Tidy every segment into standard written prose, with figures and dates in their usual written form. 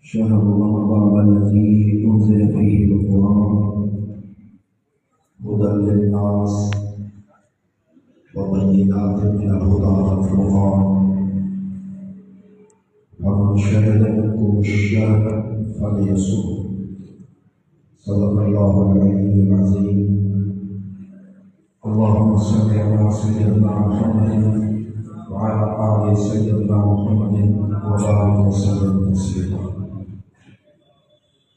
شهر رمضان الذي أنزل فيه القرآن هدى للناس وبينات من الهدى والفرقان فمن شهد منكم الشهر فليصم. صدق الله العلي العظيم. اللهم صل على سيدنا محمد وعلى آل سيدنا محمد وبارك وسلم تسليما.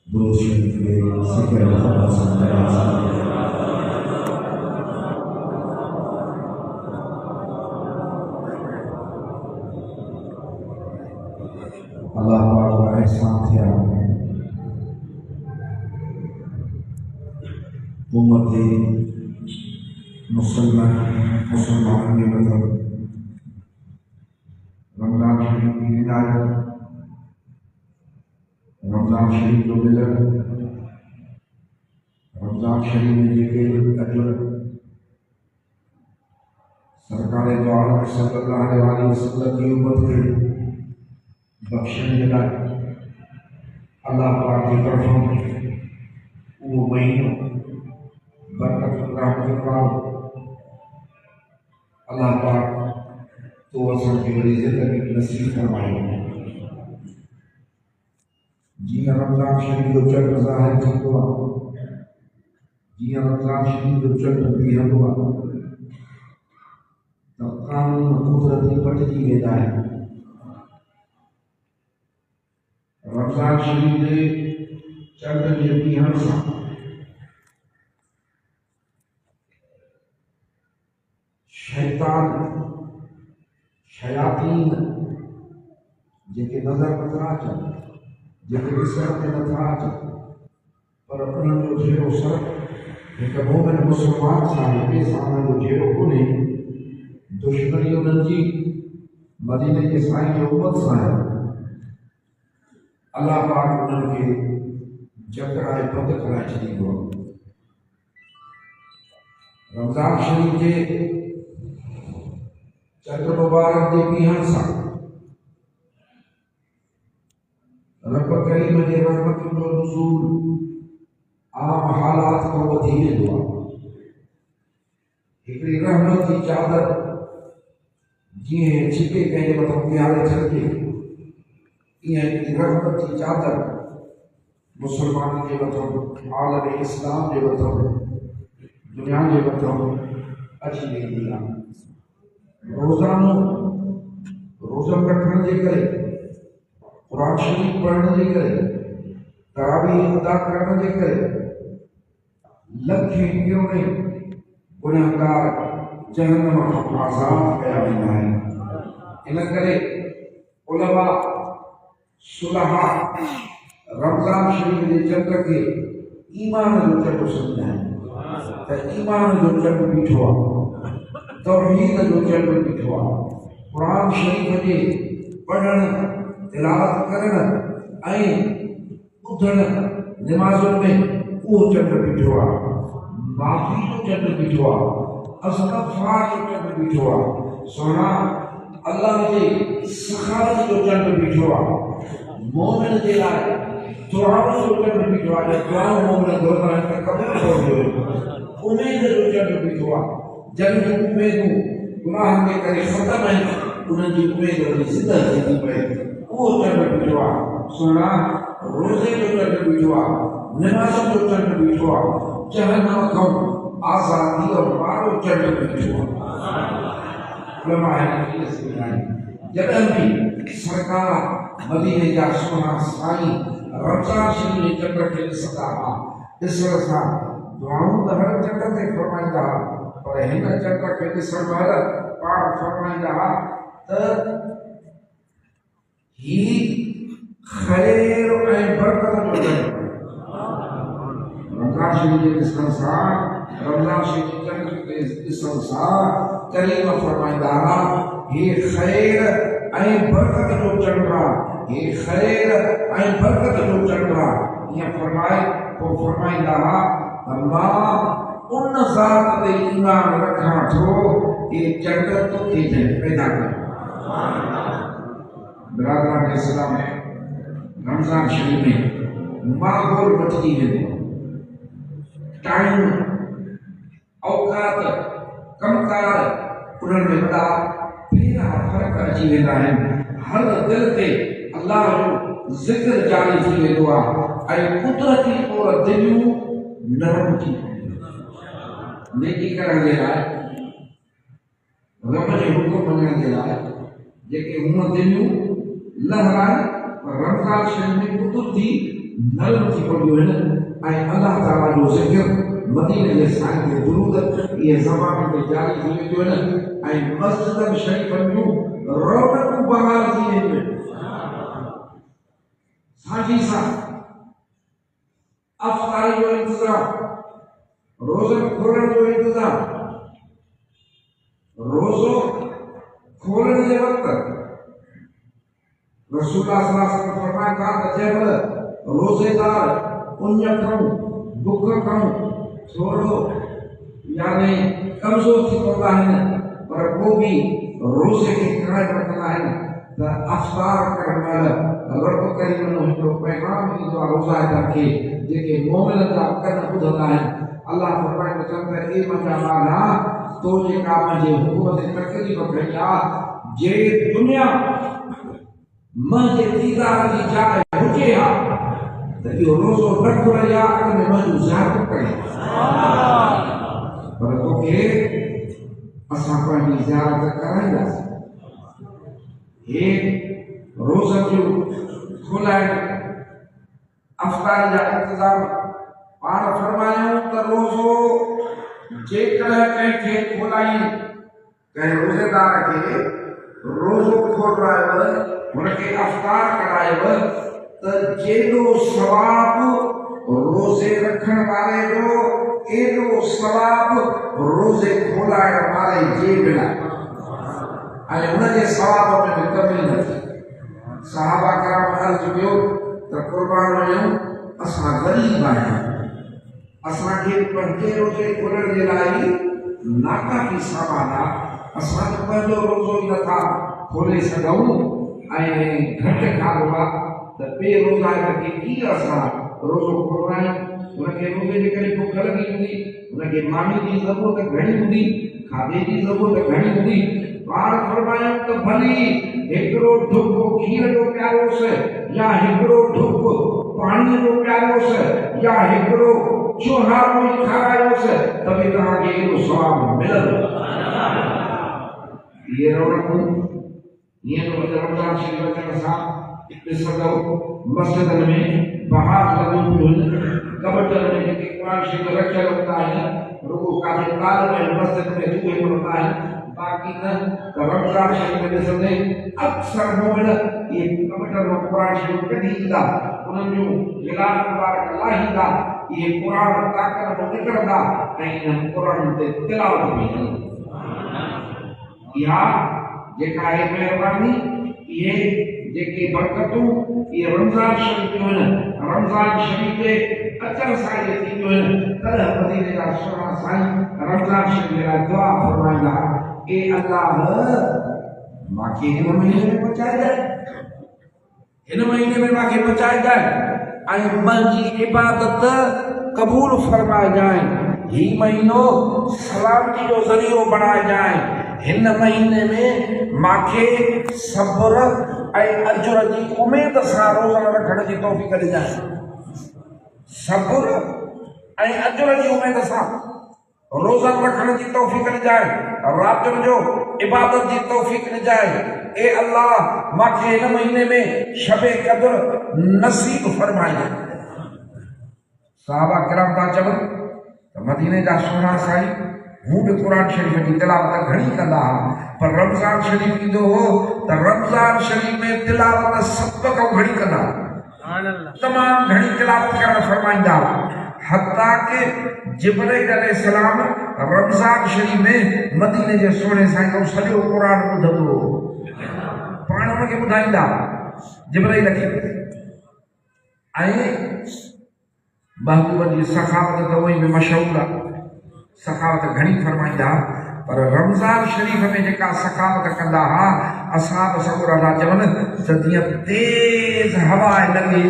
درود شریف ذکر خدا سنت अल्लाह पाक का एहसान थे उम्मत मुसलमान के मतलब रमजान शरीफ की हिदायत, रमजान शरीफ जो मिलन, रमजान शरीफ में जेके अजर सरकार दो आलम सल्लल्लाहु अलैहि वसल्लम की उम्मत के बख्शने के लिए अल्लाह पाक की तरफों वो महीनों बरकत रहमत का अल्लाह पाक तो असर की बड़ी जिंदगी नसीब फरमाए। जी रमजान शरीफ जो चल ज़ाहिर हुआ, जी रमजान शरीफ जो चल भी हुआ तो कानून कुदरती पटकी वेंदा आहिनि। रमजान शरीफ के चंड के ॾींहं सां शैतान शयातीन जेके नज़र नथा अचनि, जेके ॾिसण में नथा अचनि, पर उन्हनि जो जहिड़ो सर हिकु मोमिन मुस्लमान सां ॿिए सां जो जहिड़ो कोन्हे, दुश्मनी उन्हनि जी मदीने जे साईं जे उम्मत सां आहे। अल्लाह पाक उन्हनि खे जकड़ाए बंदि कराए छॾींदो। रमज़ान शरीफ जे चंड मुबारक जे ॾींहं सां रब करीम जे रहमत जो नुज़ूल आम हालात खां वधी वेंदो आहे। हिकिड़ी रहमत जी चादर जीअं छिके कंहिंजे मथां प्यारे छॾिजे, ईअं रहमत जी चादर मुसलमान के मथां, आलम इस्लाम के मथां, दुनिया के मथां अची वेंदी आहे। रोज़ानो रोज़ा रखण जे करे, कुरान शरीफ पढ़ण जे करे, तरावीह अदा करण जे करे लखें करोड़े गुनहगार जहन्नम खां आज़ाद कया वेंदा आहिनि। इन करे उलमा सुलहा रमज़ान शरीफ के चंड के ईमान जो चंड सम्झंदा आहिनि त ईमान जो चंड बीठो आहे, तौहीद जो चंड बीठो आहे। कुरान शरीफ के पढ़ण, तिलावत करण ऐं ॿुधण निमाज़ुनि में उहो चंड बीठो आहे। माफ़ी जो चंड बीठो आहे, इस्तग़फ़ार जो चंड बीठो आहे। सोना अल्लाह जे सखावत जो चंड बीठो आहे। मोमिन जे लाइ दुआउनि जो चंड बीठो आहे। दुआऊं मोमिन घुरंदा आहिनि त क़बूल थींदियूं। उमेद जो चंड बीठो आहे। जंहिं जूं उमेदूं गुनाहनि जे करे ख़तमु आहिनि, उन्हनि जी उमेद वरी ज़िंदा थींदी पए, उहो चंड बीठो आहे। सुहिणा रोज़े जो चंड बीठो आहे, निमाज़ जो चंड बीठो आहे, जहन्नम खां आज़ादी और पारो चंड बीठो आहे। उलमा जॾहिं बि सरकार मदीने जा सोना साईं रमज़ान शरीफ जे चंड खे ॾिसंदा हुआ, ॾिसण सां दुआऊं त हर चंड ते फरमाईंदा हुआ, पर हिन चंड खे ॾिसण महिल पाण फरमाईंदा हुआ त ही ख़ैर ऐं बरकत जो चंड। रमज़ान शरीफ जे ॾिसण सां, रमज़ान शरीफ जे चंड खे ॾिसण सां करीम फरमाईंदा हुआ हे ख़ैर ऐं बरकत जो चंड आहे, हे ख़ैर ऐं बरकत जो चंड आहे। ईअं फरमाए पोइ फरमाईंदा हुआ त मां उन ज़ात ते ईमान रखां थो, ये चंड तोखे जंहिं पैदा कयो। बिरादरान इस्लाम रमज़ान शरीफ में माहौल बदली वेंदो, टाइम औकात कमकार उन्हनि में वॾा फेरा फ़र्क़ अची वेंदा आहिनि। हर दिल ते अल्लाह जो ज़िक्र जारी थी वेंदो आहे ऐं कुदरती तौर दिलियूं नरम थी वेंदियूं। नेकी करण जे लाइ, रब जे हुकुम मञण जे लाइ जेके हूअं दिलियूं लहराइनि, रमज़ान शरीफ में कुदरती नरम थी पवंदियूं आहिनि ऐं अल्लाह ताला जो ज़िक्र मदीने जे साईं ते दुरूद इहे ज़बान ते जारी थी वेंदियूं आहिनि ऐं मस्जिद शरीफ़नि जूं रौनकूं बहाल थी वेंदियूं आहिनि। साॻी सां अफ़्तारी जो इंतज़ाम, रोज़नि खोलण जो इंतज़ाम, रोज़ो खोलण जे वक़्तु रसूलुल्लाह सल्लल्लाहु अलैहि वसल्लम फरमाया था त जंहिं रोज़ेदार उन खां बुख खां थोरो यानी कमज़ोर थी पवंदा आहिनि पर पोइ बि रोज़े खे क़ाइमु रखंदा आहिनि त अफ़्तार करण महिल रब करीम जो हिकिड़ो पैगाम ईंदो आहे रोज़ादार खे, जेके मोमिन जा कन ॿुधंदा आहिनि। अल्लाह फरमाईंदो अथनि त ए मुंहिंजा ॿारहा, तो जेका मुंहिंजे हुकुम ते तकलीफ़ कई आहे, जे दुनिया मुंहिंजे दीदार जी जाइ हुजे हा त इहो रोज़ो न खुले हा, अॻ में मुंहिंजो ज़ियारत करे, पर तोखे असां पंहिंजी ज़ियारत कराईंदासीं। हे रोज़नि जूं खोलाइण, अफ़्तारी जा इंतज़ाम पाण फरमायूं त रोज़ो जेकॾहिं कंहिंखे खोलाई, कंहिं रोज़ेदार खे रोज़ो खोलायो, हुनखे अफ़्तार करायव त जेॾो सवाबु रोज़े रखण वारे जो, एॾो सवाबु रोज़े खोलाइण वारे जे मिलाए ऐं हुनजे सवाब में कमी न थी। सहाबा कराम अर्ज़ कयो त क़ुर्बान वञूं, असां ग़रीब आहियूं, असांखे पंहिंजे रोज़े खोलण जे लाइ नाकाफ़ी सामान आहे, असां त पंहिंजो रोज़ो ई नथा खोले सघूं ऐं घटि खाधो आहे त ॿिए रोज़ादार खे कीअं असां रोज़ो खोलायूं। हुनखे रोज़े जे करे बुख लॻी हूंदी, हुनखे मानी जी ज़रूरत घणी हूंदी, खाधे जी ज़रूरत घणी हूंदी। पाण फरमायूं त भली हिकिड़ो ढुक खीर जो पियारोसि या हिकिड़ो ढुक पाणीअ जो पियारोसि या हिकिड़ो चुहारो ई खारायोसि त बि तव्हांखे एॾो सवाबु मिलंदो। इहे रौनकूं हीअं त रमज़ान शरीफ़ अचण सां ॾिसंदो मस्जिदनि में बहार लॻियूं पियूं आहिनि, कबटनि में जेके क़ुरान शरीफ़ रखियल हूंदा आहिनि, रुॻो काथे ताल में मस्जिद में चूहे हूंदा आहिनि, बाक़ी न त रमज़ान शरीफ़ में ॾिसंदे अक्सर मोमिन इहे कबटनि मां क़ुरान शरीफ़ कढी ईंदा, उन्हनि जूं गिलास मुबारक लाहींदा, इहे क़ुरान ताक़त मां निकिरंदा ऐं इन्हनि क़ुरान ते तिलावत बि कंदा। इहा जेका आहे महिरबानी, इहे जेके बरकतूं इहे रमज़ान शरीफ़ जूं आहिनि, रमज़ान शरीफ़ जे अचण सां इहे थींदियूं आहिनि। तॾहिं मदीने जा सुहिणा साईं रमज़ान शरीफ़ जे लाइ दुआ फरमाईंदा, ए अल्लाह मूंखे हिन महीने में पहुचाए ॾे, हिन महीने में मूंखे पहुचाए ॾे ऐं मुंहिंजी इबादत क़बूल फरमाए जाए, ही महीनो सलामती जो ज़रियो बणाए जाए, हिन महीने में मूंखे सब्र ऐं अजुर जी उमेद सां रोज़ा रखण जी तौफ़ीक़ ॾिजाए। सब्र ऐं अजुर जी उमेद सां रोज़ा रखण जी तौफ़ीक़ ॾिजाए, रातियुनि जो इबादत जी तौफ़ीक़ ॾिजाए। ए अल्लाह मूंखे हिन महीने में शबे क़द्र नसीब फरमाए। सहाबा किराम था चवनि त मदीने जा सुहिणा साईं हू बि क़ुरान शरीफ़ जी तिलावत घणी कंदा हुआ, पर रमज़ान शरीफ़ ईंदो हो त रमज़ान शरीफ़ में तिलावत सभ खां घणी कंदा, तमामु घणी तिलावत करणु फरमाईंदा। हत्ता के जिब्राईल अलैहिस्सलाम रमज़ान शरीफ़ में मदीने जे सोने साईं खां सॼो क़ुरान ॿुधंदो हो, पाण हुनखे ॿुधाईंदा जिब्राईल खे। ऐं महबूब जी सखावत त उहे बि मशहूरु आहे, सखावत घणी फरमाईंदा, पर रमज़ान शरीफ़ में जेका सखावत कंदा हुआ असाब सगुरा था चवन त जीअं तेज़ हवा लॻे,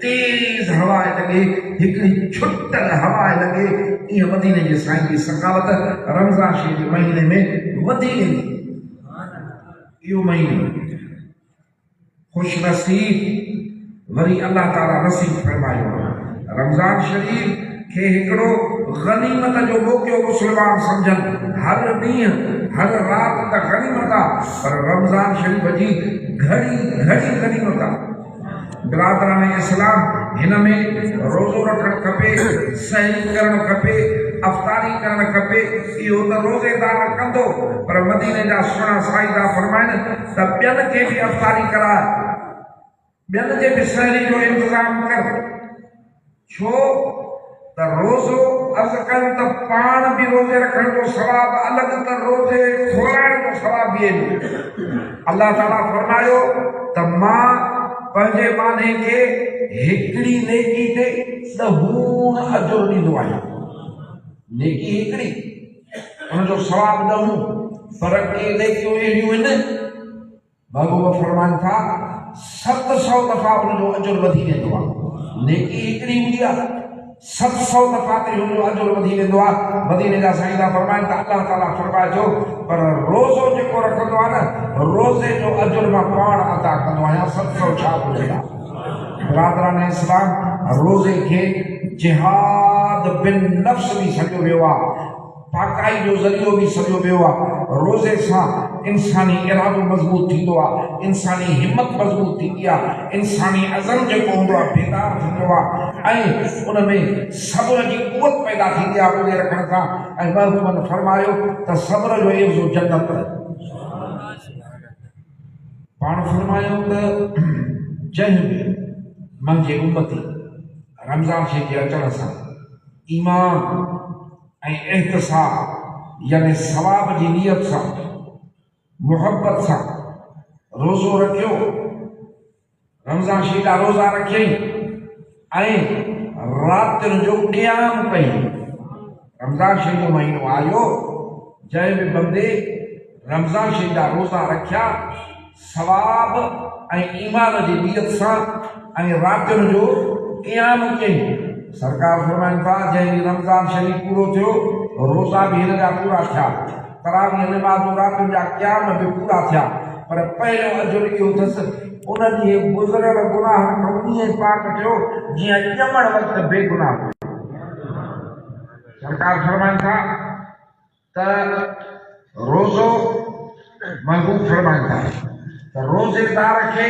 तेज़ हवा लॻे, हिकिड़ी छुटल हवा लॻे, ईअं मदीने जे साईं जी सखावत रमज़ान शरीफ़ जे महीने में वधी वेंदी। इहो महीनो खुश नसीब वरी अल्लाह ताला नसीब फरमायो। रमज़ान शरीफ़ खे हिकिड़ो गनीमत जो मौक़ो मुस्लमान सम्झनि। हर ॾींहुं हर राति त गनीमत आहे, पर रमज़ान शरीफ़ जी घड़ी घड़ी गनीमत आहे। बिरादरान इस्लाम हिन में रोज़ो रखणु खपे, सहरी करणु खपे, अफ़तारी करणु खपे। इहो त रोज़ेदार कंदो, पर मदीने जा सुहिणा साईदा फरमाइनि त ॿियनि खे बि अफ़तारी कराए, ॿियनि जे बि सहरी जो इंतज़ाम कर। छो त रोज़ो अर्ज़ कनि त पाण बि रोज़े रखण जो सवाबु अलॻि, त रोज़े खोलाइण जो सवाबु बि अल्लाह ताला फरमायो त मां पंहिंजे माने खे हिकिड़ी नेकी ते 10 गुण अजुर ॾींदो आहियां। नेकी हिकिड़ी, हुनजो सवाबु 10, पर के नेकियूं अहिड़ियूं आहिनि महबूब फरमाइनि था 700 दफ़ा हुनजो अजुर वधी वेंदो आहे। नेकी हिकिड़ी हूंदी आहे, 700 दफ़ा ते हुनजो अजुर वधी वेंदो आहे। मदीने जा साईं फरमाइनि त अल्लाह ताला फरमाए थो, पर रोज़ो जेको रखंदो आहे न, रोज़े जो अजुर मां पाण अदा कंदो आहियां। 700 छा ॿुधाईंदा। बिरादरान इस्लाम, रोज़े खे जिहाद बिन नफ्स बि सॾियो वियो आहे, पाकाई जो ज़रियो बि सॾियो वियो आहे। रोज़े सां इंसानी इरादो मज़बूत थींदो आहे, इंसानी हिम्मत मज़बूत थींदी आहे, इंसानी अज़म जेको हूंदो आहे बेदार थींदो आहे, ऐं उन में सब्र जी क़ुवत पैदा थींदी आहे रोज़े रखण सां। ऐं महबूबनि फरमायो त सब्र जो एवज़ो जन्नत। पाण फरमायो त जंहिं बि मुंहिंजे उम्मती रमज़ान शरीफ़ जे अचण सां ईमान ऐं एहतिसाब यानी सवाब जी नियत सां मुहब्बत सां रोज़ो रखियो, रमज़ान शरीफ़ जा रोज़ा रखियईं ऐं रातियुनि जो क़याम कई। रमज़ान शरीफ़ जो महीनो आयो, जंहिं बि बंदे रमज़ान शरीफ़ जा रोज़ा रखिया सवाब ऐं ईमान जी नियत सां ऐं रातियुनि जो क़याम कयईं, सरकार फरमाइनि था जंहिं ॾींहुं रमज़ान शरीफ़ पूरो थियो, रोज़ा बि हिन जा पूरा थिया, तरावीह नमाज़ूं रातियुनि जा क़याम बि पूरा थिया, पर पहिरियों अजुर इहो अथसि उन ॾींहुं गुज़िरियल गुनाह खां ईअं पाक थियो जीअं ॼमण वक़्तु बेगुनाह थियो। सरकार फरमाइनि था त रोज़ो महबूब फरमाइनि था त रोज़ेदार खे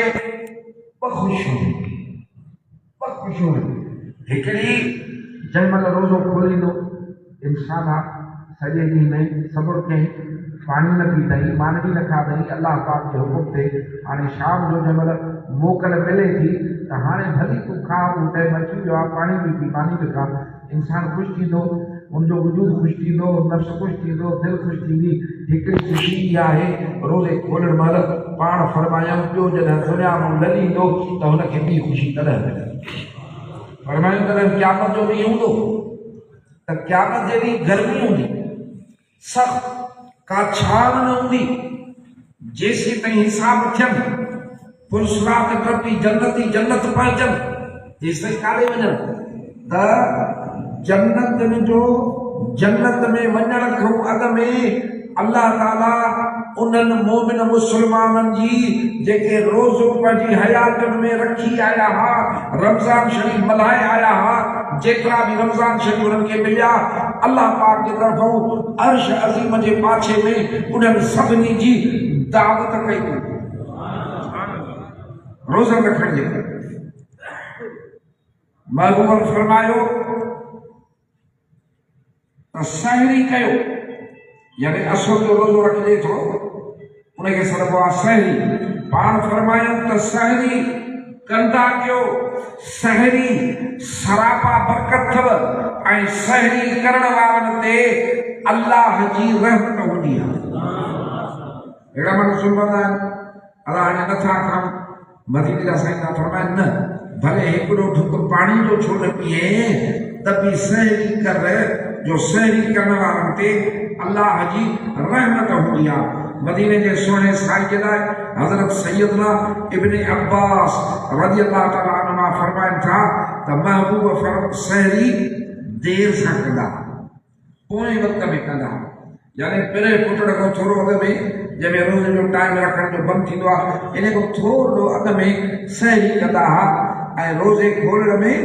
2 ख़ुशियूं। हिकिड़ी जंहिं महिल रोज़ो खोलींदो इंसान आहे, सॼे ॾींहं में सब्र कयईं, पाणी न पीतई, मान बि न खाधई अल्लाह पाक जे हुकुम ते। हाणे शाम जो जंहिं महिल मोकल मिले थी त हाणे भली तूं खा, तूं टाइम अची वियो आहे, पाणी बि पी, पाणी बि खा, इंसान ख़ुशि थींदो, उनजो वजूद ख़ुशि थींदो, नफ़्स ख़ुशि थींदो, दिलि ख़ुशि थींदी। हिकिड़ी ख़ुशी इहा आहे रोज़े खोलण महिल पाण फरमायूं, ॿियो जॾहिं दुनिया मां ललींदो त हुनखे ॿी ख़ुशी तॾहिं मिलंदी। फरमायूं तॾहिं क़यामत जो ॾींहुं हूंदो त क़यामत जे ॾींहुं गर्मी हूंदी, सख़्त का छांव न हूंदी, जेसीं ताईं हिसाब थियनि, पुरस्कार टपी जन्नती जन्नत पहुचनि, जेसीं ताईं काॾे वञनि त जन्नत में वञण खां अॻु में अल्लाह ताला उन्हनि मोमिन मुस्लमाननि जी जेके रोज़ो पंहिंजी हयातुनि में रखी आया हुआ, रमज़ान शरीफ़ मल्हाए आया हुआ, जेतिरा बि रमज़ान शरीफ़ उन्हनि खे मिलिया, अल्लाह पाक जी तरफ़ां अर्श अज़ीम जे पाछे में उन्हनि सभिनी जी दावत कई रोज़ा रखण जे करे। महबूब फरमायो त सहरी कयो, यानी असुर जो रोज़ो रखिजे थो उनखे सॾिबो आहे सहरी। पाण फरमायूं त सहरी कंदा कयो, सहरी सरापा बरकत अथव ऐं सहरी करण वारनि ते अल्लाह जी रहमत हूंदी आहे। अहिड़ा माण्हू सुम्हंदा आहिनि, अलाह हाणे नथा खाऊं, मदीने जा साईं फरमाइनि न भले हिकिड़ो ढुक पाणी जो छो न पीए त बि सहरी कर, जो सहरी करण वारनि ते अल्लाह जी रहमत हूंदी आहे। मदीने जे सुहिणे साईं जे लाइ हज़रत सैयदना इब्न अब्बास रज़ियल्लाहु तआला अन्हुमा फरमाइनि था त महबूब सहरी देर सां कंदा, पोएं वक़्त में कंदा, यानी पिरे पुटण खां थोरो अॻु में, जंहिंमें रोज़ जो टाइम रखण जो बंदि थींदो आहे, इन खां थोरो अॻु में सहरी कंदा हुआ ऐं रोज़े खोलण में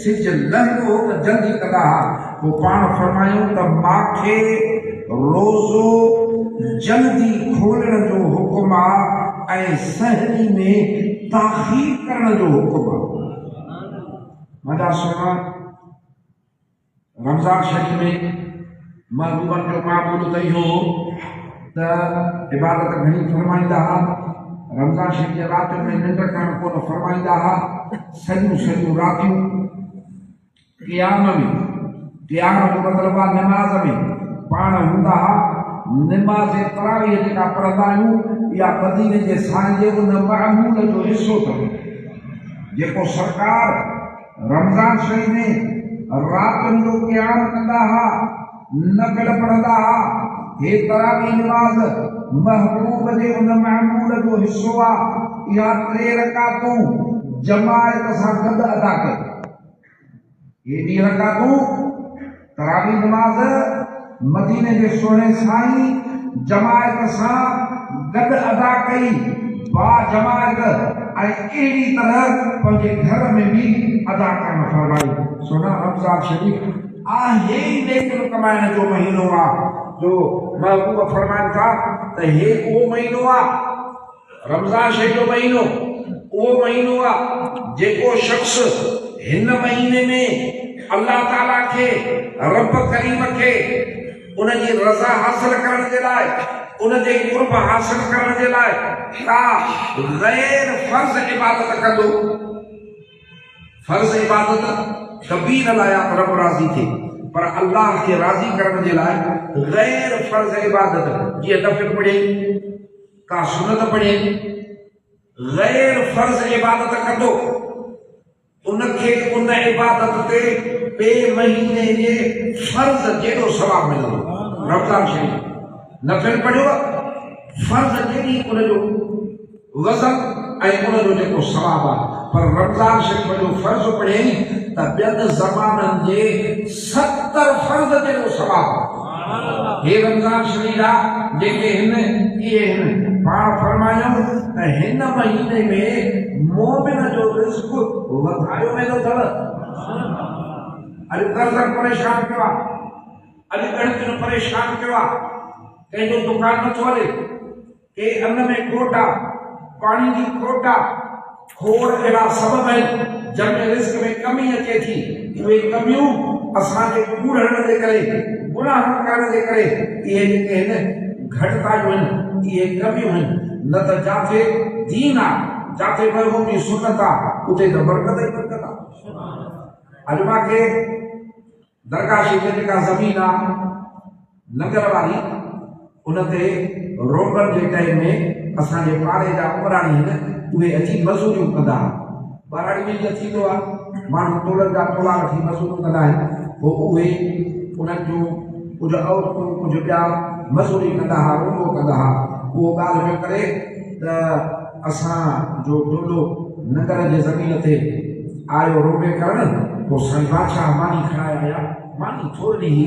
सिज लहंदो हो त जल्दी कंदा हुआ। पोइ पाण फरमायूं त मूंखे रोज़ो जल्दी खोलण जो हुकुम आहे ऐं सहरी में ताख़ीर करण जो हुकुम आहे। मदा सोना रमज़ान शरीफ़ में महबूबनि जो मामूल त इहो हो त इबादत घणी फरमाईंदा हुआ। रमज़ान शरीफ़ जे रातियुनि में निंड करणु कोन फरमाईंदा हुआ। सॼियूं सॼियूं रातियूं क़ियाम में, क़ियाम जो मतिलबु आहे निमाज़ में पाण हूंदा हुआ। निमाज़ तरावीह जेका पढ़ंदा आहियूं इहा मदीने जे सांझे उन मामूल जो हिसो अथव जेको सरकार रमज़ान शरीफ़ में रातियुनि जो क़ियाम कंदा हुआ, नफ़िल पढ़ंदा हुआ। हे तरावीह निमाज़ महबूब जे उन मामूल जो हिसो आहे। इहा 3 रकातूं जमायत सां गॾु अदा कयो। ये 2 रकातूं तरावीह निमाज़ मदीने जे सोने साईं जमायत सां गॾु अदा कई, बा जमायत, ऐं अहिड़ी तरह पंहिंजे घर में बि अदा करणु फरमाई। सोना रमज़ान शरीफ़ आहे ई नेकियूं कमाइण जो महीनो आहे जो महबूब फरमाइनि था त हे उहो महीनो आहे, रमज़ान शरीफ़ जो महीनो उहो महीनो आहे जेको शख़्स हिन महीने में अल्लाह ताला खे, रब करीम खे उनजी रज़ा हासिल करण जे लाइ, उनजे कुर्ब हासिल करण जे लाइ का गैर फर्ज़ इबादत कंदो। फर्ज़ इबादत कभी न लाया रब राज़ी थे, पर अल्लाह खे राज़ी करण जे लाइ गैर फर्ज़ इबादत जीअं नफ़िल पढ़े, का सुनत पढ़े, गैर फर्ज़ इबादत कंदो, उनखे उन इबादत ते ॿिए महीने जे फर्ज़ जहिड़ो सवाबु मिलंदो। रमज़ान शरीफ़ नफ़िल पढ़ियो, फर्ज़ जहिड़ी उनजो वज़न ऐं उनजो जेको सवाबु आहे। पर रमज़ान शरीफ़ जो फर्ज़ पढ़े त ॿियनि ज़माननि जे 70 फर्ज़ जहिड़ो सवाबु आहे। हे रमज़ान शरीफ़ आहे जेके इहे पाण फरमायूं त हिन महीने में मोमिन जो रिज़्क़ वधायो वेंदो अथव। अॼु कर्ज़ परेशान कयो आहे, अॼु गणितुनि परेशान कयो आहे, कंहिंजो दुकान नथो हले, के अन्न में खोट आहे, पाणी जी खोट आहे, खोड़ अहिड़ा सबब आहिनि जंहिंमें रिज़्क़ में कमी अचे थी। उहे कमियूं असांजे कूड़ण जे करे, गुनाह करण जे करे इहे जेके आहिनि घटितायूं आहिनि, इहे कमियूं आहिनि। न त जिथे दीन आहे, जिथे महबूब जी सुन्नत आहे, उते त बरकत ई बरकत आहे। अॼु मूंखे दरगाह शरीफ़ जेका ज़मीन आहे नगर वारी, उन ते रोगन जे टाइम में असांजे पाड़े जा उमराणी आहिनि, उहे अची मज़ूरियूं कंदा। ॿाराड़ी में इहो थींदो आहे, माण्हू तोलनि जा तोला वठी मज़ूरियूं कंदा आहिनि। पोइ उहे उन्हनि जूं कुझु औरतूं, कुझु ॿिया मज़ूरी कंदा हुआ, रोगो कंदा हुआ। उहो ॻाल्हि में करे त असांजो टोलो नगर जे ज़मीन ते आयो रोबे करणु। पोइ साईं बादशाह मानी खणाए आया, मानी थोरी हुई।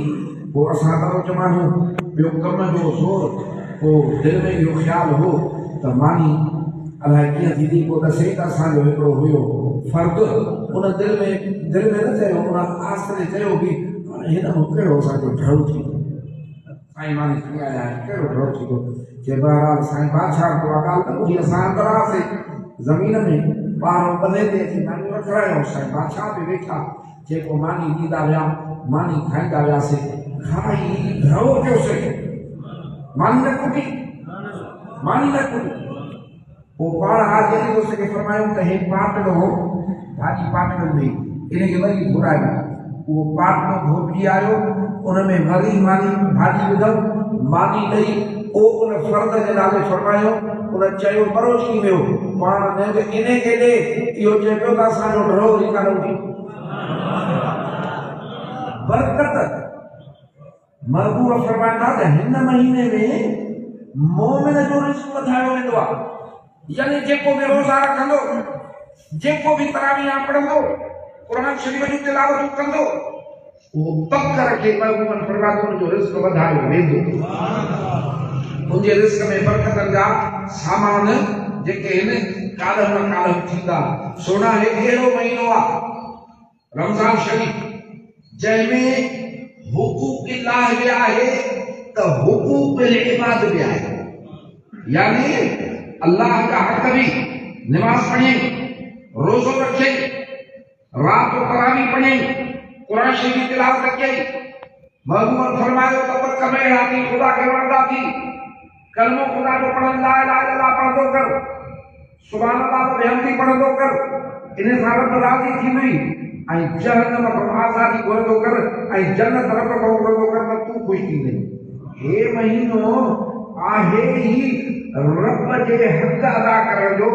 पोइ असां त माण्हू ॿियो कम जो ज़ोर, पोइ दिलि में इहो ख़्यालु हो त मानी अलाए कीअं थींदी। पोइ दसे त असांजो हिकिड़ो हुयो फ़र्क़ु, उन दिलि में न चयो, उन आस्ते चयो कि हिन कहिड़ो असांजो ढड़ो थींदो। साईं मानी खणी आया, कहिड़ो ढड़ो थींदो। जे बहरहाल साईं बादशाह को ॻाल्हि त ॿुधी असां अंदरि आयासीं ज़मीन में, ॿाहिरों पले ते अची मानी वठायो। साईं बादशाह बि वेठा, जेको मानी ॾींदा विया, मानी खाईंदा वियासीं। खाई ढड़ो कयोसीं, मानी न कुटी, मानी न कुटी। पोइ पाण हाज़िर दोस्त खे फरमायूं त हे पाटलो हो, भाॼी पाटल में इनखे वरी घुरायो। उहो पाटलो भोपजी आयो, उन में वरी मानी भाॼी विधो, मानी ॾेई पोइ उन फर्द जे नाले फरमायो। उन चयो परोसी वियो, पाण इन खे ॾे, इहो चए पियो त असांजो ढड़ो ई कान उठी। बरकत महबूब फरमाईंदा त हिन महीने में मोमिन जो रिज़्क़ वधायो वेंदो आहे। यानी जेको भी रोज़ा रखंदो, जेको भी तरावीह पढ़ंदो, कुरान शरीफ जी तिलावत कंदो, वो पक रखे महबूबन फरमातो जो रिज़्क़ वधायो वेंदो। उनजे रिज़्क़ में बरकत जा सामान जेके आहिनि कालम न कालम थींदा। सोना एक अहिड़ो महीनो आहे रमज़ान शरीफ जंहिंमें हुकूक इलाह भी आहे त हुकूक इबाद भी आहे। यानी अल्लाह का हक भी नमाज पढ़े, रोजो रखे, रात को तरावी पढ़े, कुरान शरीफ तिलावत करे। महबूब फरमायो तब कमेड़ा थी खुदा के वरदा थी कलमो खुदा जो पढ़न ला इलाहा इल्लल्लाह पढ़ंदो कर, सुभान अल्लाह व बिहम्दी पढ़ंदो कर, इन सां रब राज़ी थींदुई ऐं जहन्नम खां आज़ादी घुरंदो कर ऐं जन्नत रब खां घुरंदो कर त तूं ख़ुशि थींदे। हे महीनो आहे ही रब जे हक़ अदा करण जो,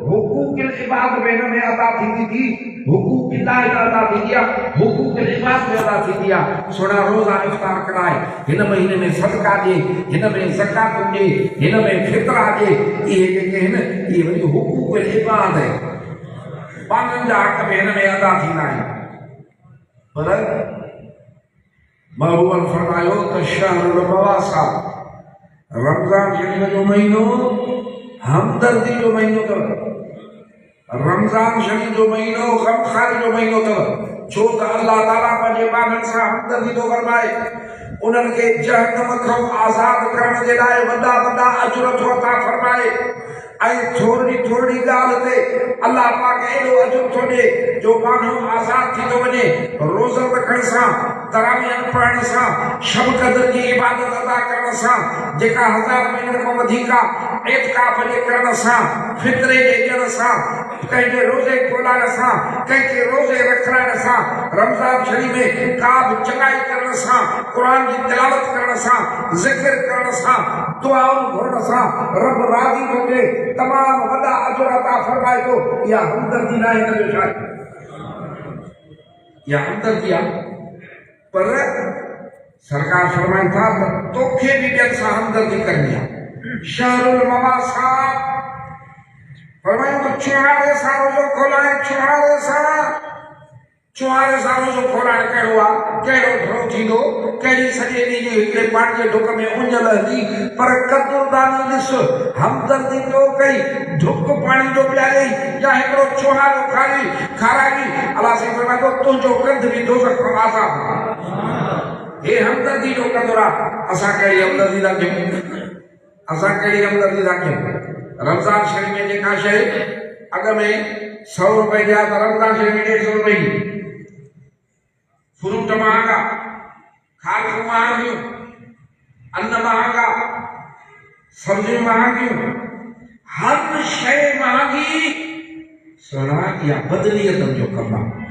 हुकूक इबाद में अदा थींदी थी, हुकूक इलाह अदा थींदी आहे, हुकूक इबाद में अदा थींदी आहे। सोना रोज़ा इफ्तार कराए, हिन महीने में सदका ॾे, हिन में ज़कात ॾे, हिन में फितरा ॾे, इहे जेके आहिनि इहे वरी हुकूक इबाद पाननि जा हक़ में हिन में अदा थींदा आहिनि। पर महबूब फरमायो त शहरुल मवासा रमज़ान शरीफ जो महीनो हमदर्दी जो महीनो अथव। रमज़ान शरीफ जो महीनो गमखारी जो महीनो अथव। छो त अल्लाह ताला पंहिंजे बाननि सां हमदर्दी थो फरमाए, उन्हनि खे जहन्नम खां आज़ाद करण जे लाइ वॾा वॾा अजर थो अता फरमाए। ऐं थोरी थोरी ॻाल्हि ते अल्लाह पाक एॾो अजर थो ॾे जो माण्हू आज़ाद थी थो वञे। रोज़ो रखण सां, तरावीह पढ़ण सां, शब क़द्र जी इबादत अदा करण सां, जेका 1000 महीननि खां वधीक आहे, एतिकाफ़ जे करण सां, फितरे जे ॾियण सां, कंहिंखे रोज़े खोलाइण सां, कंहिंखे रोज़े रखाइण सां, रमज़ान शरीफ में का बि चङाई करण सां, क़ुर जी तिलावत करण सां, ज़िक्र करण सां, दुआऊं घुरण सां रब राज़ी थो थिए, तमामु वॾा अजर अता फरमाए थो। इहा हमदर्दी न आहे, हिन जो छा आहे? इहा हमदर्दी आहे। पर सरकार फरमाइनि था त तोखे बि ॿियनि सां हमदर्दी करणी आहे। शहरुल मवासा फरमाइनि त छुहारे सां रोज़ो खोलाए, छुहारे सां रोज़ो खोलाइण कहिड़ो आहे, कहिड़ो घणो थींदो, कहिड़ी सॼे ॾींहं जी हिकिड़े पाणी जे ढुक में उञ लहंदी, पर क़दुरदानी ॾिस हमदर्दी तो कई, ढुक पाणी जो पियारई या हिकिड़ो छुहारो खाराई, अलाह साईं फरमाए थो तुंहिंजो कंध बि दोज़ख खां आज़ाद। हे हमदर्दी जो क़दुरु आहे। असां कहिड़ी हमदर्दी था कयूं? असां कहिड़ी हमदर्दी था कयूं? रमज़ान शरीफ में जेका शइ अॻ में 100 रुपए जा त रमज़ान शरीफ में 150 रुपए। फ्रूट महंगा, खाद महंगियूं, अन्न महंगा, सब्जियूं महंगियूं, हर शइ महंगी। सुना इहा बदलियत जो कमु आहे।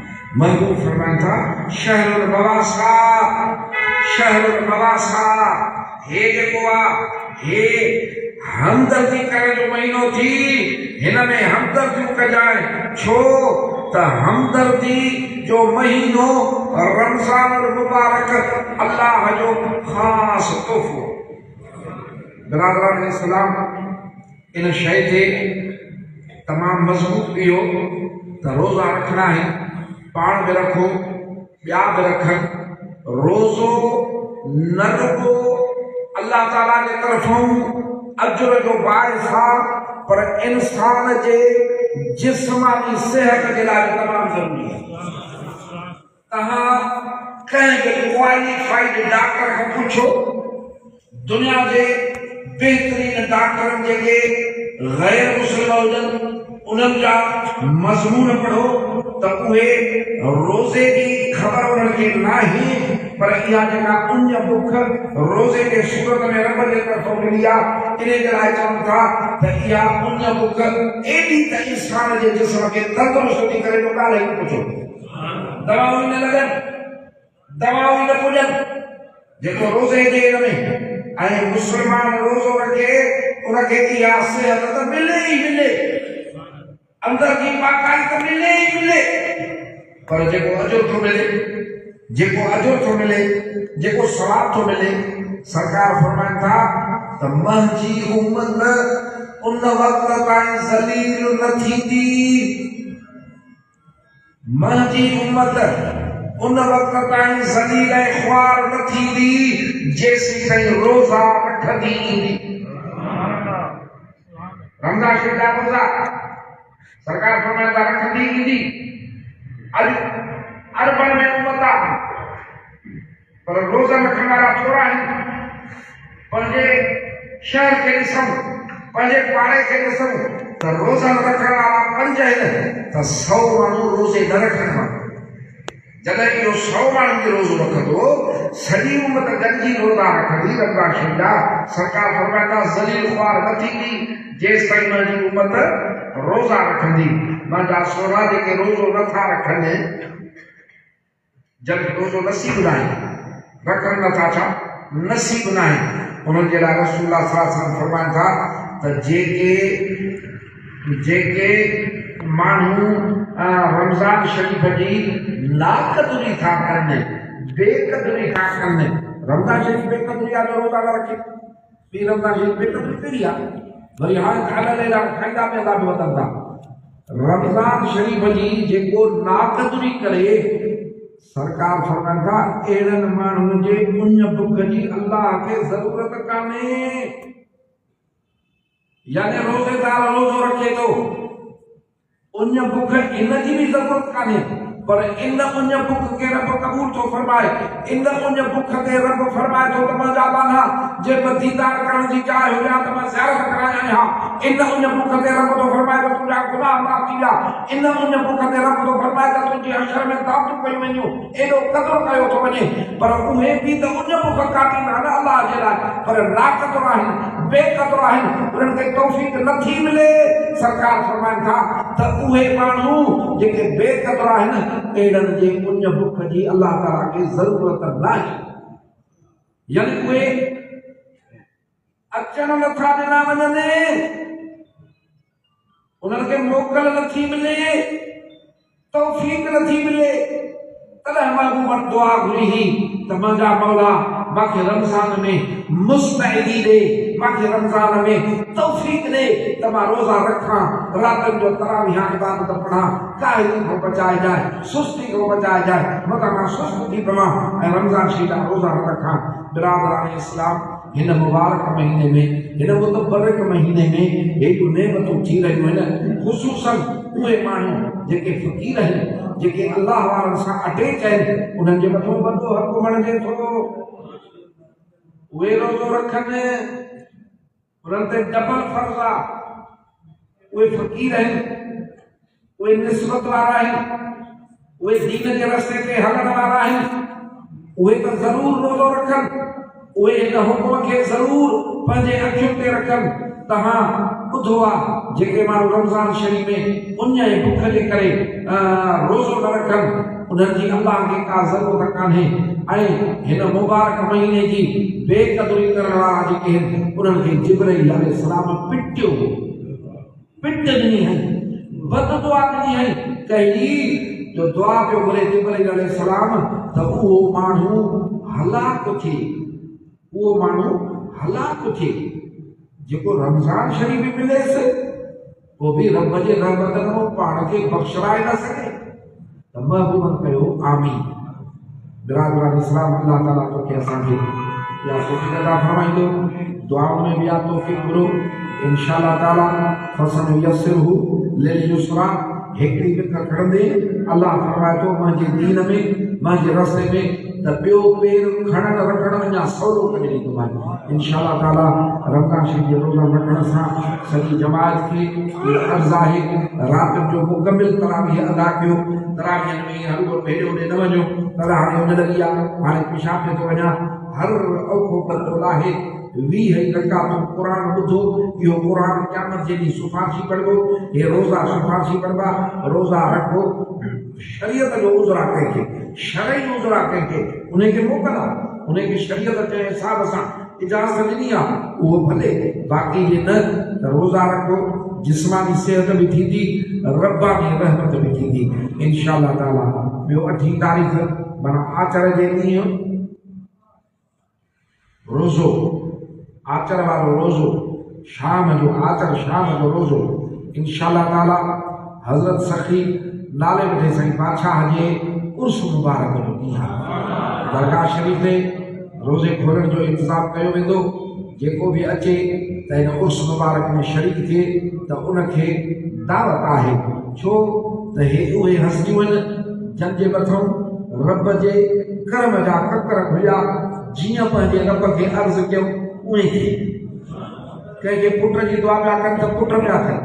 महबूब फरमाइनि था शहरुल मवासा, शहरुल मवासा, हे जेको आहे हे हमदर्दी करण जो महीनो थी, हिन में हमदर्दियूं कजांइ। छो त हमदर्दी जो महीनो रमज़ान मुबारक अल्लाह जो ख़ास तोहफ़ो। बिरादरान इस्लाम, इन शइ ते तमामु मज़बूत इहो त रोज़ा रखना है, पाण बि रखो, ॿिया बि रखनि। रोज़ो न रुगो अल्लाह ताला जे तरफ़ों अजर जो बाइस आहे, पर इंसान जे जिस्मानी सेहत के लिए तमाम जरूरी है। तहां कंहिं क्वालिफाइड डॉक्टर को पूछो, दुनिया के बेहतरीन डॉक्टर जेके गैर मुस्लिम हुजनि उन्हनि जा मज़मून पढ़ो तो उहे रोज़े की खबर उन्हनि खे नाहे, पर इहा जेका उञ बुख रोज़े के सूरत में रब जे तरफ़ों मिली आहे, इन जे लाइ चवनि था त इहा उञ बुख एॾी त इंसान जे जिस्म खे तंदुरुस्त थी करे तो ॻाल्हि ई पुछो। दवाऊं न लॻनि, दवाऊं न पुॼनि, जेको रोज़े जे हिन में ऐं मुस्लमान रोज़ो रखे उनखे इहा सिहत त मिले ई मिले, अंदर की पाकाई तो मिले ही मिले, पर जेको अजर थो मिले, जेको अजर थो मिले, जेको सवाब थो मिले, सरकार फरमाइनि था त मुंहिंजी उम्मत उन वक्त ताईं ज़लील न थींदी मुंहिंजी उम्मत उन वक्त ताईं ज़लील ऐं ख्वार न थींदी जेसीं ताईं रोज़ा रखंदी ईंदी। रमज़ान शरीफ़ जा रोज़ा सरकार फरमाए था रखंदी ईंदी। अॼु अरबन में उम्मत आहे पर रोज़ा रखण वारा थोरा आहिनि। पंहिंजे शहर खे ॾिसूं, पंहिंजे पाड़े खे ॾिसूं त रोज़ा रखण वारा 5 आहिनि त 100 माण्हू रोज़े न रखण वारा। जॾहिं इहो 100 माण्हुनि जो रोज़ो रखंदो सॼी उम्मत गॾिजी रोज़ा रखंदी। रमज़ान शरीफ़ जा सरकार फरमाए था ज़लील ख्वार न थींदी जेसि ताईं मुंहिंजी उम्मत रोज़ा रखंदी। मुंहिंजा सोना जेके रोज़ो नथा रखनि जंहिंखे रोज़ो नसीब न आहे रखनि नथा छा नसीब न आहे उन्हनि जे लाइ रसूल सल्लल्लाहु अलैहि वसल्लम फरमाइनि था त जेके माण्हू रमज़ान शरीफ़ जी नाक़दुरी था कनि बेक़दुरी था कनि। रमज़ान शरीफ़ बेक़दुरी आहे जो रोज़ा न रखे। ॿी रमज़ान शरीफ़ बेक़दुरी कहिड़ी आहे? वरी हाणे खाईंदा पीअंदा बि वधनि था। रमज़ान शरीफ़ जी जेको नाक़दुरी करे सरकार फरमाइनि था अहिड़नि माण्हुनि जे उन बुख जी अल्लाह खे ज़रूरत कान्हे। यानी रोज़ेदार रोज़ो रखे थो उन बुख इन जी बि ज़रूरत कान्हे पर इन उन बुख खे रब क़बूल थो फरमाए। इन उन बुख ते रब फरमाए थो त मुंहिंजा बाना जे दीदार करण जी चाह हुजे त मां ज़ियारत करायां आहियां। इन उन बुख ते रब थो फरमाए त तुंहिंजा गुनाह माफ़ थी विया। इन उन बुख ते रब थो फरमाए त तुंहिंजी अशर में दातूं कयूं वञूं। एॾो क़दुरु कयो थो वञे पर उहे बि त उन बुख काटींदा न अलाह जे लाइ पर नाक़दुर आहिनि बेक़दुर आहिनि उन्हनि खे तौफ़ीक़ नथी मिले। सरकार फरमाइनि था त उहे माण्हू जेके बेक़दुर आहिनि अहिड़नि जे उन बुख जी अल्लाह ताला खे ज़रूरत न आहे। यानी उहे अचण नथा ॾिना वञनि उन्हनि खे मोकल नथी मिले तौफ़ीक़ नथी मिले। तॾहिं महबूब दुआ घुरी हुई त मुंहिंजा मौला मूंखे रमज़ान में मुस्तैदी ॾे मूंखे रमज़ान में तौफ़ीक़ ॾे त मां रोज़ा रखां रातनि जो तरावीह इबादत पढ़ां काहिली खां बचाए जाए सुस्ती खां बचाए जाए मथां मां सुस्त थी पवां ऐं रमज़ान शरीफ़ जा रोज़ा रखां। बिरादरान इस्लाम हिन मुबारक महीने में हिन मुतबरक महीने में हेॾियूं नेमतूं थी रहियूं आहिनि। ख़ुसूसन उहे माण्हू जेके फ़क़ीर आहिनि जेके अल्लाह वारनि सां अटैच आहिनि उन्हनि जे मथां वॾो हक़ बणिजे थो। उहे रोज़ो रखनि उन्हनि ते डबल फर्ज़ आहे। उहे फ़क़ीर आहिनि उहे निस्बत वारा आहिनि उहे दीन जे रस्ते ते हलण वारा आहिनि उहे त ज़रूरु रोज़ो रखनि। उहे हिन हुकुम खे ज़रूरु पंहिंजे अखियुनि ते रखनि। तव्हां ॿुधो आहे जेके माण्हू रमज़ान शरीफ़ में उन जे बुख जे करे रोज़ो न रखनि उन्हनि जी अल्लाह खे का ज़रूरत कान्हे। ऐं हिन मुबारक महीने जी बेक़दुरी करण वारा जेके आहिनि उन्हनि खे जिब्राईल अलैहिस्सलाम पिट ॾिनी है बद दुआ ॾिनी है कहिड़ी जो दुआ पियो घुरे जिब्राईल अलैहिस्सलाम त उहो माण्हू हलाक थिए जेको रमज़ान शरीफ़ मिलेसि पोइ बि रब जे रहमत में पाण खे बख़्शराए न सघे त महबूब कयो आमीन। बिरादरान इस्लाम अल्लाह ताला तोखे असांखे या तौफ़ीक़ अता फरमाईंदो। दुआउनि में बि या तौफ़ीक़ घुरो इंशाअल्लाह ताला फसनुयस्सिरहु लिल युस्रा। हिकिड़ी विक खणंदे अल्लाह फरमाए थो मुंहिंजे दीन में मुंहिंजे रस्ते में त ॿियो पेर खणण रखण अञा सवलो करे ॾींदोमांइ इंशाअल्लाह ताला। रमज़ान शरीफ़ जे रोज़ा रखण सां सॼी जमात खे अर्ज़ु आहे राति जो मुकमिल तरावीह अदा कयो। तरावीहनि में हर को हेॾे होॾे न वञो पर हाणे उन लॻी आहे हाणे पेशाब ते थो वञा हर औखो पतो आहे 20 रकातूं क़ुर ॿुधो। इहो क़ुर क़यामत जे ॾींहुं सुफ़ारशी पढ़बो। हे रोज़ा सुफ़ारशी पढ़बा रोज़ा रखो। शरीयत जो उज़रा कंहिंखे शरई उज़रा कंहिंखे उनखे मोकल आहे उनखे शरीयत जे हिसाब सां इजाज़त ॾिनी आहे उहो भले बाक़ी जे न त रोज़ा रखो। जिस्मानी सेहत बि थींदी रब्बानी रहमत बि थींदी इंशाअल्लाह ताला। ॿियो 8 तारीख़ माना आचर जे ॾींहुं रोज़ो आचर वारो रोज़ो शाम जो आख़िर शाम जो रोज़ो इंशाअल्लाह ताला हज़रत सखी नाले वठे साईं बादशाह जे उर्स मुबारक जो ॾींहुं आहे। दरगाह शरीफ़ ते रोज़े खोलण जो इंतज़ाम कयो वेंदो। जेको बि अचे त हिन उर्स मुबारक में शरीक थिए त उनखे दावत आहे। छो त हे उहे हस्तियूं आहिनि जन जे मथां रब जे करम जा ककर हुया। जीअं पंहिंजे रब खे अर्ज़ु कयूं उहे थिए। कंहिंखे पुट जी दुआ पिया कनि त पुट पिया थियनि,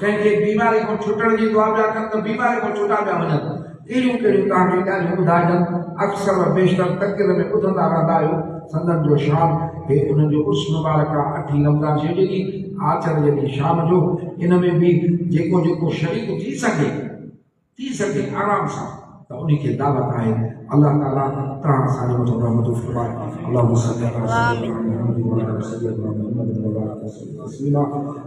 कंहिंखे बीमारी खां छुटण जी दुआ पिया कनि त बीमारी खां छुटा पिया वञनि। कहिड़ियूं कहिड़ियूं तव्हांखे ॻाल्हियूं ॿुधाइजनि अक्सर बेशतर तक़रीर में ॿुधंदा रहंदा आहियो। संदन जो शाम हे उन्हनि जो उर्स मुबारक आहे 8 रमज़ान शरीफ़ जे ॾींहुं आख़िर जे ॾींहुं शाम जो। इन में बि जेको जेको शरीक थी सघे आराम सां त उन खे दावत आहे। अल्लाह ताला तव्हां असांजे मथां रहमत फरमाए। अल्लाहुम्मा सल्ली अला सय्यिदिना मुहम्मद व अला सय्यिदिना मुहम्मद व बारिक वसल्लम तस्लीमा।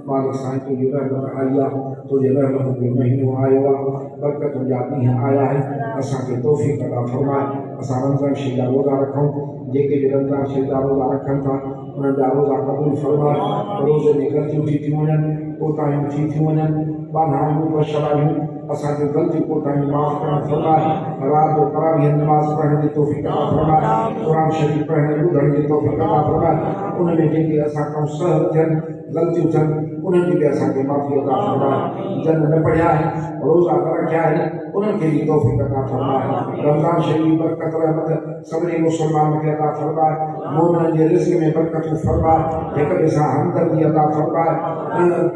मालिक साईं तुंहिंजी रहमत आई आहे, तुंहिंजे रहमत जो महीनो आयो आहे, बरकतुनि जा ॾींहं आया आहिनि। असांखे तौफ़ीक़ अता फरमाए असां रमज़ान शरीफ़ जा रोज़ा रखूं। जेके बि रमज़ान शरीफ़ जा रोज़ा रखनि था उन्हनि जा रोज़ा क़बूल फरमाए। रोज़े में ग़लतियूं थी वञनि, कोताहियूं थी वञनि, बाधायूं बशरायूं असांखे ग़लतियूं कोताहियूं माफ़ करण फरमाए। रात जो तरावीह नमाज़ पढ़ण जी तौफ़ीक़ अता फरमाए। क़ुरान शरीफ़ पढ़ण ॿुधण जी तौफ़ीक़ अता फरमाए। उन में जेके असां खां सहल थियनि ग़लतियूं थियनि उन्हनि जी बि असांखे माफ़ी अता फरमाए। जन न पढ़िया आहिनि रोज़ा न रखिया आहिनि उन्हनि खे बि तौफ़ीक़ अता फरमाए। रमज़ान शरीफ़ बरकत रहमत सभिनी मुस्लमान खे अता फरमाए। मोमिननि जे रिज़्क़ में बरकतूं फरमाए। हिक ॿिए सां हमदर्दी अता फरमाए।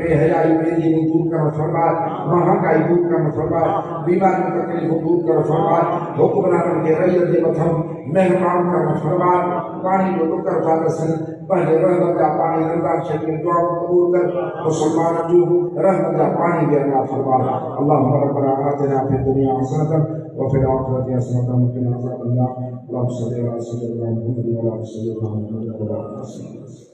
बेहयाई बेदीनी दूर करण फरमाए। महांगाई दूर करण फरमाए। बीमारियूं तकलीफ़ूं दूर करण फरमाए। हुक्मराननि खे रइयत जे मथां महिरबान करण फरमाए। पाणी जो ॾुकर था ॾसनि पंहिंजे रहमत जा पाणी रमज़ान शरीफ़ में दुआऊं क़बूल कर। मुस्लमाननि जूं रहमत जा पाणी बि अता फरमाए। अल्लाहुम्मा रब्बना आतिना फिद दुनिया हसनतन व फिल आखिरति हसनतन व क़िना अज़ाबन्नार। अल्लाहुम्मा सल्लि अला सय्यिदिना मुहम्मद व अला सय्यिदिना मुहम्मद व बारिक वसल्लम।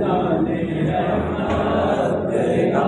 जाने रहमत तेरा